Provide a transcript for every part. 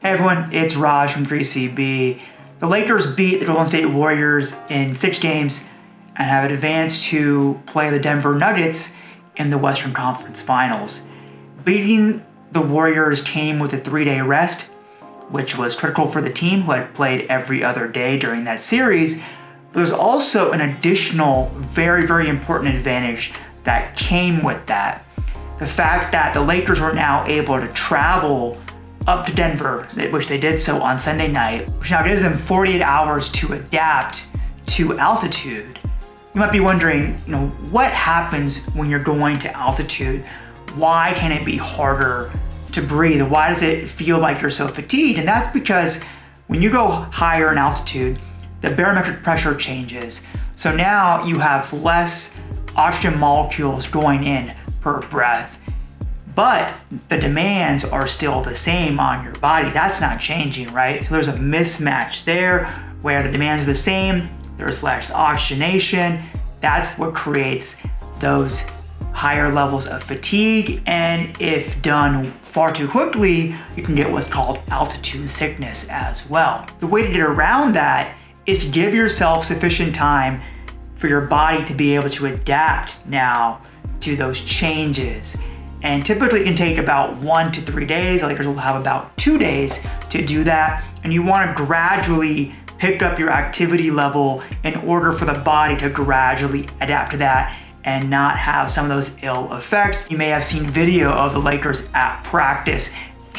Hey everyone, it's Raj from 3CB. The Lakers beat the Golden State Warriors in 6 games and have advanced to play the Denver Nuggets in the Western Conference Finals. Beating the Warriors came with a 3-day rest, which was critical for the team who had played every other day during that series. But there's also an additional very, very important advantage that came with that. The fact that the Lakers were now able to travel up to Denver, which they did so on Sunday night, which now gives them 48 hours to adapt to altitude. You might be wondering, what happens when you're going to altitude? Why can it be harder to breathe? Why does it feel like you're so fatigued? And that's because when you go higher in altitude, the barometric pressure changes. So now you have less oxygen molecules going in per breath. But the demands are still the same on your body. That's not changing, right? So there's a mismatch there where the demands are the same, there's less oxygenation. That's what creates those higher levels of fatigue. And if done far too quickly, you can get what's called altitude sickness as well. The way to get around that is to give yourself sufficient time for your body to be able to adapt now to those changes. And typically it can take about 1 to 3 days. The Lakers will have about 2 days to do that. And you want to gradually pick up your activity level in order for the body to gradually adapt to that and not have some of those ill effects. You may have seen video of the Lakers at practice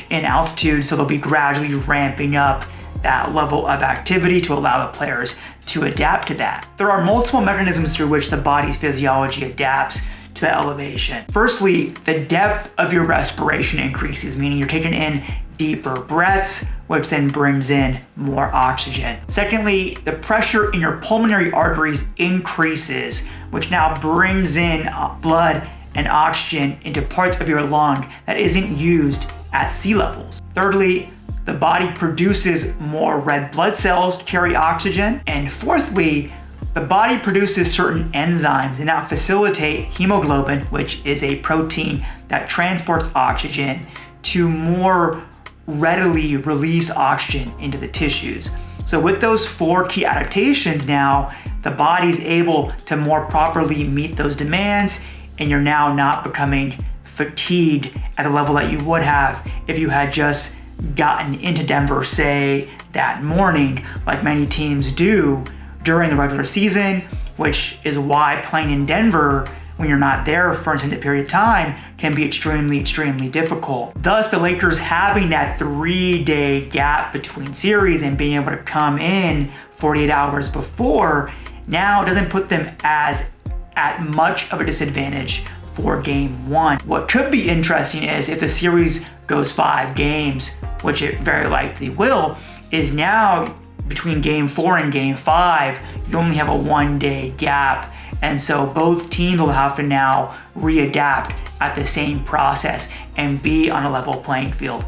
in altitude, so they'll be gradually ramping up that level of activity to allow the players to adapt to that. There are multiple mechanisms through which the body's physiology adapts to that elevation. Firstly, the depth of your respiration increases, meaning you're taking in deeper breaths, which then brings in more oxygen. Secondly, the pressure in your pulmonary arteries increases, which now brings in blood and oxygen into parts of your lung that isn't used at sea levels. Thirdly, the body produces more red blood cells to carry oxygen. And fourthly, the body produces certain enzymes and now facilitate hemoglobin, which is a protein that transports oxygen, to more readily release oxygen into the tissues. So with those 4 key adaptations now, the body's able to more properly meet those demands, and you're now not becoming fatigued at the level that you would have if you had just gotten into Denver, say, that morning, like many teams do during the regular season, which is why playing in Denver when you're not there for an extended period of time can be extremely, extremely difficult. Thus, the Lakers having that 3-day gap between series and being able to come in 48 hours before now doesn't put them as at much of a disadvantage for game 1. What could be interesting is if the series goes 5 games, which it very likely will, is now between game 4 and game 5, you only have a 1-day gap. And so both teams will have to now readapt at the same process and be on a level playing field.